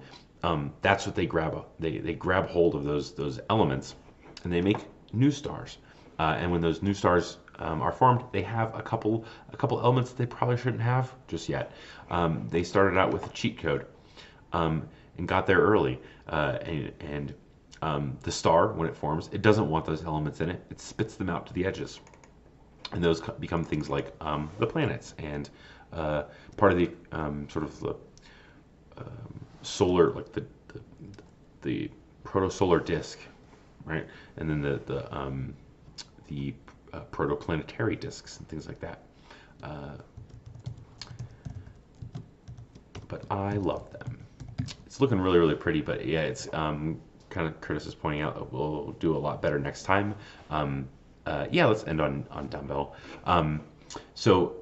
that's what they grab. They grab hold of those elements, and they make new stars. And when those new stars are formed, they have a couple elements that they probably shouldn't have just yet. They started out with a cheat code and got there early. And the star, when it forms, it doesn't want those elements in it. It spits them out to the edges. And those become things like the planets and part of the sort of the solar, like the protosolar disk, right? And then the protoplanetary disks and things like that. but I love them. It's looking really, really pretty, but yeah, it's kind of Curtis is pointing out that we'll do a lot better next time. Yeah, let's end on dumbbell. So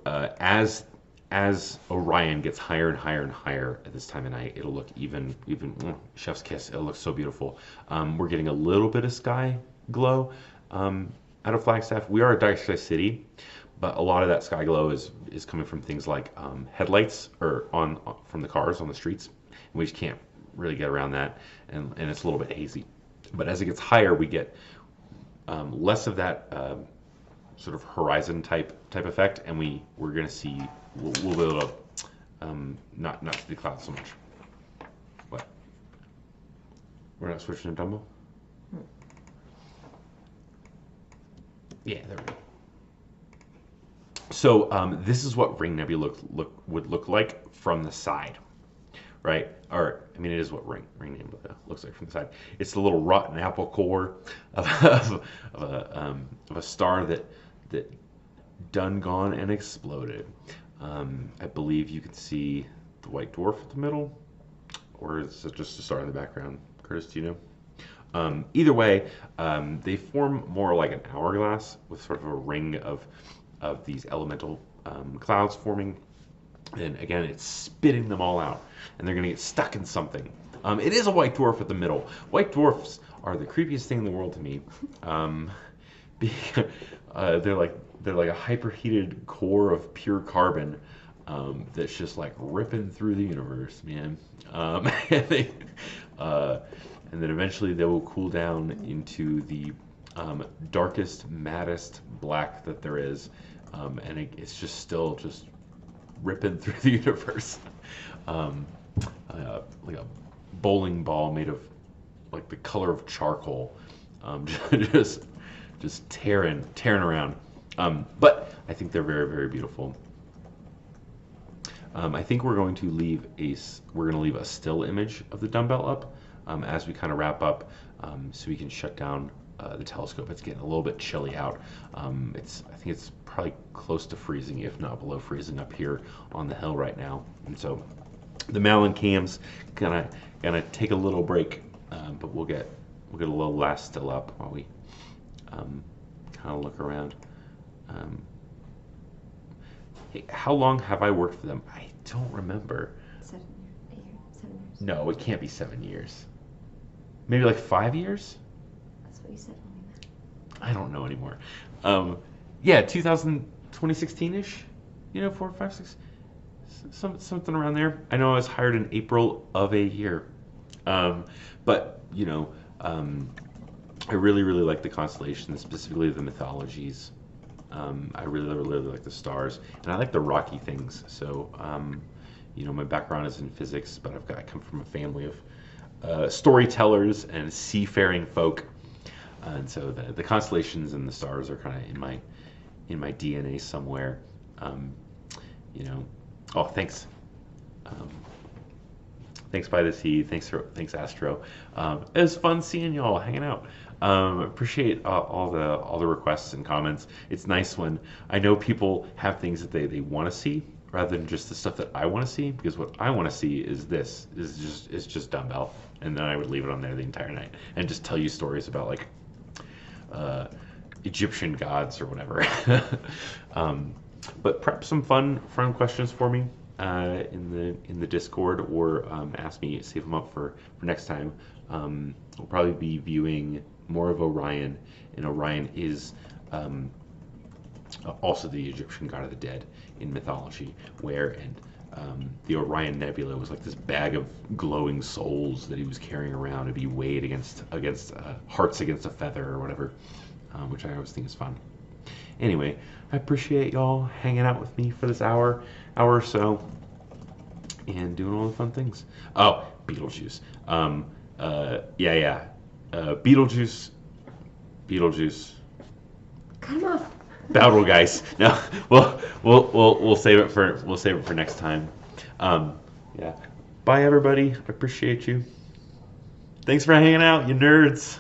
as Orion gets higher and higher and higher at this time of night, it'll look even chef's kiss. It'll look so beautiful. We're getting a little bit of sky glow out of Flagstaff. We are a dark sky city, but a lot of that sky glow is coming from things like headlights or from the cars on the streets. And we just can't really get around that, and it's a little bit hazy. But as it gets higher, we get less of that sort of horizon type effect, and we're going to see we'll be able to not see the clouds so much. What? We're not switching to Dumbo? Yeah, there we go. So this is what Ring Nebula would look like from the side, right? Or I mean, it is what Ring Nebula looks like from the side. It's the little rotten apple core of a star that done gone and exploded. I believe you can see the white dwarf at the middle, or is it just a star in the background? Curtis, do you know? Either way, they form more like an hourglass with sort of a ring of these elemental clouds forming. And again, it's spitting them all out, and they're going to get stuck in something. It is a white dwarf at the middle. White dwarfs are the creepiest thing in the world to me. They're like a hyperheated core of pure carbon that's just like ripping through the universe, man. And then eventually they will cool down into the darkest, maddest black that there is, and it's just still just ripping through the universe, like a bowling ball made of like the color of charcoal, just tearing around. But I think they're very, very beautiful. I think we're going to leave a still image of the dumbbell up as we kind of wrap up, so we can shut down the telescope. It's getting a little bit chilly out. I think it's probably close to freezing, if not below freezing, up here on the hill right now. And so the Malin cam's gonna take a little break, but we'll get a little last still up while we kind of look around. Hey, how long have I worked for them? I don't remember. 7 years. No, it can't be 7 years. Maybe like 5 years? That's what you said when we met. I don't know anymore. Yeah, 2016-ish, 4, 5, 6, something around there. I know I was hired in April of a year. But, I really, really like the constellations, specifically the mythologies. I really, really like the stars, and I like the rocky things. So, my background is in physics, but I come from a family of storytellers and seafaring folk, and so the constellations and the stars are kind of in my DNA somewhere. Oh, thanks. Thanks by the sea. Thanks Astro. It was fun seeing y'all hanging out. Appreciate all the requests and comments. It's nice when I know people have things that they want to see rather than just the stuff that I want to see, because what I want to see is just dumbbell, and then I would leave it on there the entire night and just tell you stories about like Egyptian gods or whatever. But prep some fun questions for me in the Discord, or save them up for next time. We'll probably be viewing more of Orion, and Orion is also the Egyptian god of the dead in mythology, the Orion Nebula was like this bag of glowing souls that he was carrying around to be weighed against hearts against a feather or whatever, which I always think is fun. Anyway, I appreciate y'all hanging out with me for this hour or so and doing all the fun things. Oh, Beetlejuice. Beetlejuice. Cut him off. Battle guys. No, we'll save it for next time. Yeah. Bye everybody. I appreciate you. Thanks for hanging out, you nerds.